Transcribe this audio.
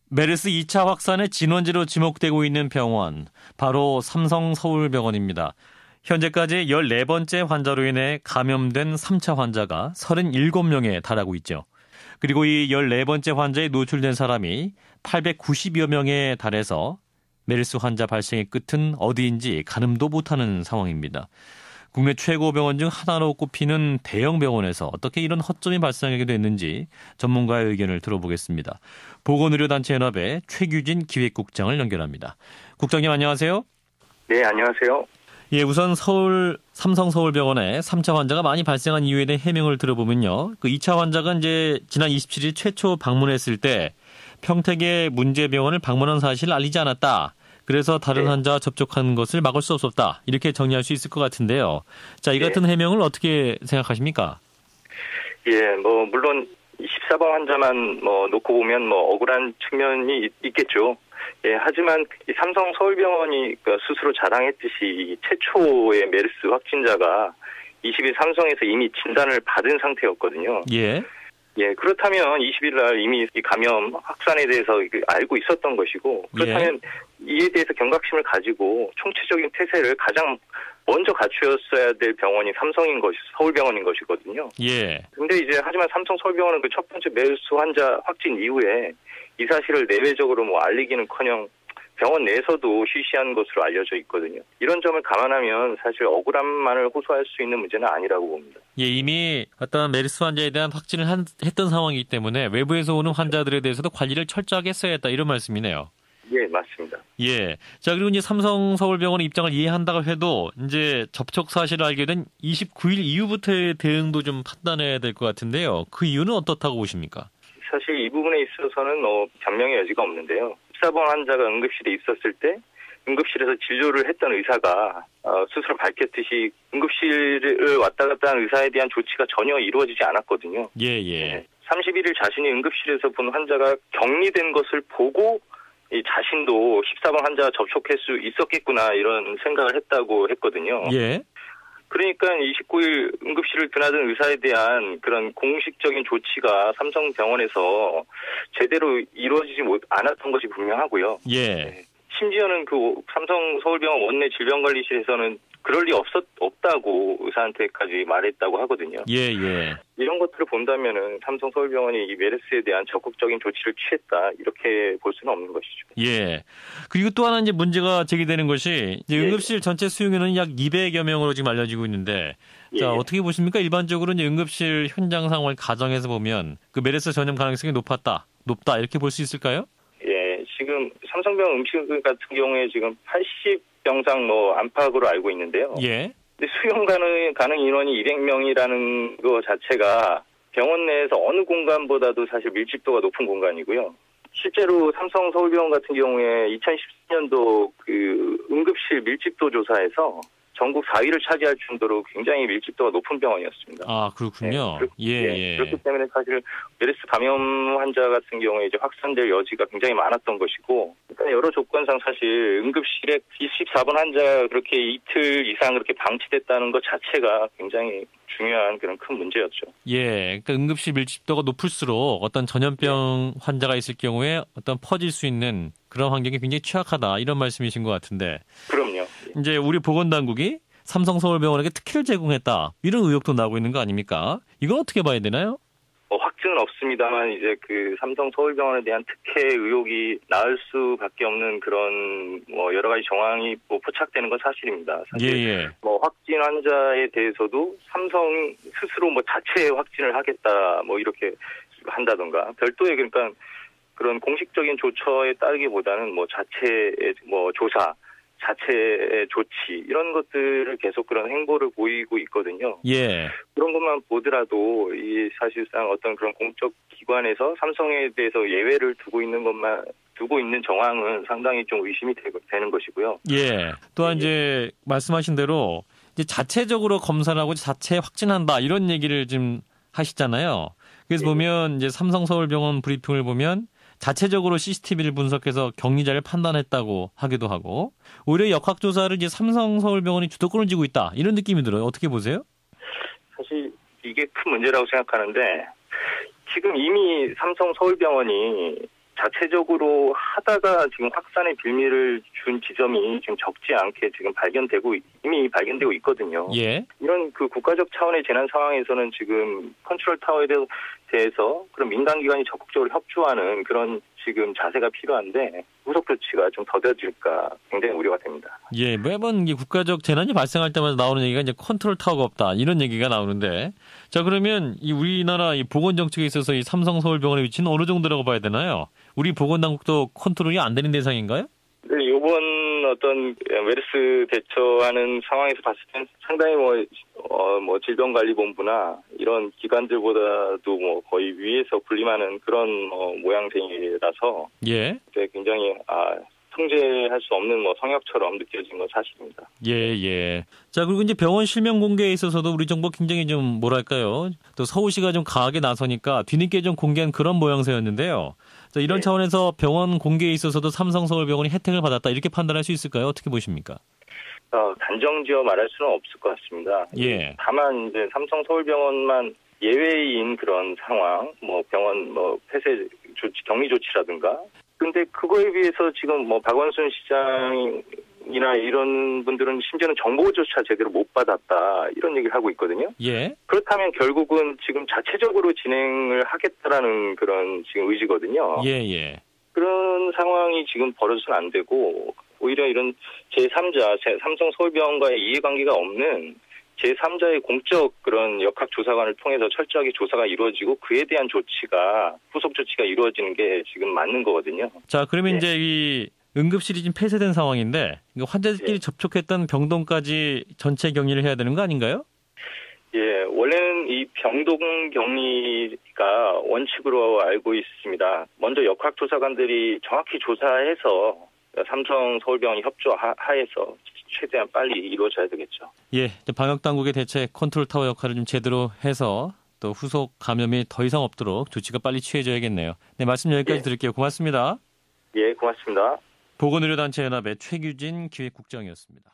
메르스 2차 확산의 진원지로 지목되고 있는 병원, 바로 삼성서울병원입니다. 현재까지 14번째 환자로 인해 감염된 3차 환자가 37명에 달하고 있죠. 그리고 이 14번째 환자에 노출된 사람이 890여 명에 달해서 메르스 환자 발생의 끝은 어디인지 가늠도 못하는 상황입니다. 국내 최고 병원 중 하나로 꼽히는 대형 병원에서 어떻게 이런 허점이 발생하게 됐는지 전문가의 의견을 들어보겠습니다. 보건의료단체연합의 최규진 기획국장을 연결합니다. 국장님 안녕하세요. 네, 안녕하세요. 예, 우선 삼성서울병원에 3차 환자가 많이 발생한 이유에 대해 해명을 들어보면요. 그 2차 환자가 이제 지난 27일 최초 방문했을 때 평택의 문제병원을 방문한 사실을 알리지 않았다. 그래서 다른 환자와 접촉하는 것을 막을 수 없었다. 이렇게 정리할 수 있을 것 같은데요. 자, 이 같은 해명을 어떻게 생각하십니까? 예, 물론 14번 환자만 놓고 보면 억울한 측면이 있겠죠. 예, 하지만 이 삼성서울병원이 스스로 자랑했듯이 최초의 메르스 확진자가 20일 삼성에서 이미 진단을 받은 상태였거든요. 예. 예, 그렇다면 20일 날 이미 이 감염 확산에 대해서 알고 있었던 것이고, 그렇다면 이에 대해서 경각심을 가지고 총체적인 태세를 가장 먼저 갖추었어야 될 병원이 서울병원인 것이거든요. 예. 근데 하지만 삼성 서울병원은 그 첫 번째 메르스 환자 확진 이후에 이 사실을 내외적으로 알리기는커녕 병원 내에서도 쉬쉬한 것으로 알려져 있거든요. 이런 점을 감안하면 사실 억울함만을 호소할 수 있는 문제는 아니라고 봅니다. 예, 이미 어떤 메르스 환자에 대한 확진을 했던 상황이기 때문에 외부에서 오는 환자들에 대해서도 관리를 철저하게 했어야 했다 이런 말씀이네요. 예, 맞습니다. 예. 자, 그리고 이제 삼성서울병원의 입장을 이해한다고 해도 이제 접촉 사실을 알게 된 29일 이후부터의 대응도 좀 판단해야 될 것 같은데요. 그 이유는 어떻다고 보십니까? 사실 이 부분에 있어서는 변명의 여지가 없는데요. 14번 환자가 응급실에 있었을 때 응급실에서 진료를 했던 의사가 스스로 밝혔듯이 응급실을 왔다 갔다 한 의사에 대한 조치가 전혀 이루어지지 않았거든요. 예. 31일 자신이 응급실에서 본 환자가 격리된 것을 보고 이 자신도 14번 환자와 접촉할 수 있었겠구나 이런 생각을 했다고 했거든요. 예. 그러니까 29일 응급실을 드나든 의사에 대한 그런 공식적인 조치가 삼성병원에서 제대로 이루어지지 않았던 것이 분명하고요. 예. 심지어는 그 삼성서울병원 원내 질병관리실에서는 그럴 리 없다고 의사한테까지 말했다고 하거든요. 예. 이런 것들을 본다면은 삼성서울병원이 이 메르스에 대한 적극적인 조치를 취했다 이렇게 볼 수는 없는 것이죠. 예. 그리고 또 하나 이제 문제가 제기되는 것이 이제 응급실 전체 수용인원은 약 200여 명으로 지금 알려지고 있는데, 자 어떻게 보십니까? 일반적으로 이제 응급실 현장 상황을 가정해서 보면 그 메르스 전염 가능성이 높다 이렇게 볼 수 있을까요? 예, 지금 삼성병원 응급실 같은 경우에 지금 80병상 안팎으로 알고 있는데요. 예. 근데 수용 가능 인원이 200명이라는 거 자체가 병원 내에서 어느 공간보다도 사실 밀집도가 높은 공간이고요. 실제로 삼성서울병원 같은 경우에 2014년도 그 응급실 밀집도 조사에서 전국 4위를 차지할 정도로 굉장히 밀집도가 높은 병원이었습니다. 아, 그렇군요. 예. 그렇기 때문에 사실 메르스 감염 환자 같은 경우에 확산될 여지가 굉장히 많았던 것이고, 그러니까 여러 조건상 사실 응급실에 24번 환자가 그렇게 이틀 이상 그렇게 방치됐다는 것 자체가 굉장히 중요한 그런 큰 문제였죠. 예, 그러니까 응급실 밀집도가 높을수록 어떤 전염병 환자가 있을 경우에 어떤 퍼질 수 있는 그런 환경이 굉장히 취약하다 이런 말씀이신 것 같은데. 그럼요. 이제 우리 보건당국이 삼성서울병원에게 특혜를 제공했다 이런 의혹도 나오고 있는 거 아닙니까? 이건 어떻게 봐야 되나요? 확증은 없습니다만 그 삼성서울병원에 대한 특혜 의혹이 나올 수밖에 없는 그런 여러 가지 정황이 포착되는 건 사실입니다. 사실 확진 환자에 대해서도 삼성 스스로 자체 확진을 하겠다 이렇게 한다던가 별도의 그러니까 그런 공식적인 조처에 따르기보다는 자체의 조사, 자체의 조치 이런 것들을 계속 그런 행보를 보이고 있거든요. 예. 그런 것만 보더라도 이 사실상 어떤 그런 공적 기관에서 삼성에 대해서 예외를 두고 있는 정황은 상당히 좀 의심이 되는 것이고요. 예. 또한 이제 말씀하신 대로 이제 자체적으로 검사를 하고 자체 확진한다 이런 얘기를 지금 하시잖아요. 그래서 보면 이제 삼성서울병원 브리핑을 보면 자체적으로 CCTV를 분석해서 격리자를 판단했다고 하기도 하고 오히려 역학조사를 이제 삼성서울병원이 주도권을 쥐고 있다 이런 느낌이 들어요. 어떻게 보세요? 사실 이게 큰 문제라고 생각하는데 지금 이미 삼성서울병원이 자체적으로 하다가 지금 확산의 빌미를 준 지점이 지금 적지 않게 지금 이미 발견되고 있거든요. 예. 이런 그 국가적 차원의 재난 상황에서는 지금 컨트롤 타워에 대해서 그런 민간기관이 적극적으로 협조하는 그런 지금 자세가 필요한데 후속 조치가 좀 더뎌질까 굉장히 우려가 됩니다. 예, 매번 이 국가적 재난이 발생할 때마다 나오는 얘기가 이제 컨트롤 타워가 없다 이런 얘기가 나오는데, 자 그러면 이 우리나라 이 보건 정책에 있어서 이 삼성 서울병원의 위치는 어느 정도라고 봐야 되나요? 우리 보건당국도 컨트롤이 안 되는 대상인가요? 네, 이번 어떤 메르스 대처하는 상황에서 봤을 땐 상당히 질병관리본부나 이런 기관들보다도 거의 위에서 군림하는 그런 모양새라서 예, 굉장히 통제할 수 없는 성역처럼 느껴진 건 사실입니다. 예. 자, 그리고 이제 병원 실명 공개에 있어서도 우리 정부 굉장히 좀 뭐랄까요? 또 서울시가 좀 강하게 나서니까 뒤늦게 좀 공개한 그런 모양새였는데요. 자, 이런 차원에서 병원 공개에 있어서도 삼성서울병원이 혜택을 받았다 이렇게 판단할 수 있을까요? 어떻게 보십니까? 단정지어 말할 수는 없을 것 같습니다. 예. 다만 이제 삼성서울병원만 예외인 그런 상황, 병원 폐쇄 조치, 격리 조치라든가. 근데 그거에 비해서 지금 박원순 시장이나 이런 분들은 심지어는 정보조차 제대로 못 받았다 이런 얘기를 하고 있거든요. 예. 그렇다면 결국은 지금 자체적으로 진행을 하겠다라는 그런 지금 의지거든요. 예. 그런 상황이 지금 벌어서는 안 되고 오히려 이런 제3자, 삼성 서울병원과의 이해관계가 없는 제3자의 공적 그런 역학조사관을 통해서 철저하게 조사가 이루어지고 그에 대한 후속 조치가 이루어지는 게 지금 맞는 거거든요. 자, 그러면 이제 이 응급실이 지금 폐쇄된 상황인데 환자들끼리 접촉했던 병동까지 전체 격리를 해야 되는 거 아닌가요? 예, 원래는 이 병동 격리가 원칙으로 알고 있습니다. 먼저 역학조사관들이 정확히 조사해서 삼성 서울병원이 협조하에서 최대한 빨리 이루어져야 되겠죠. 예, 방역당국의 대책 컨트롤 타워 역할을 좀 제대로 해서 또 후속 감염이 더 이상 없도록 조치가 빨리 취해져야겠네요. 네, 말씀 여기까지 드릴게요. 고맙습니다. 예, 고맙습니다. 보건의료단체연합의 최규진 기획국장이었습니다.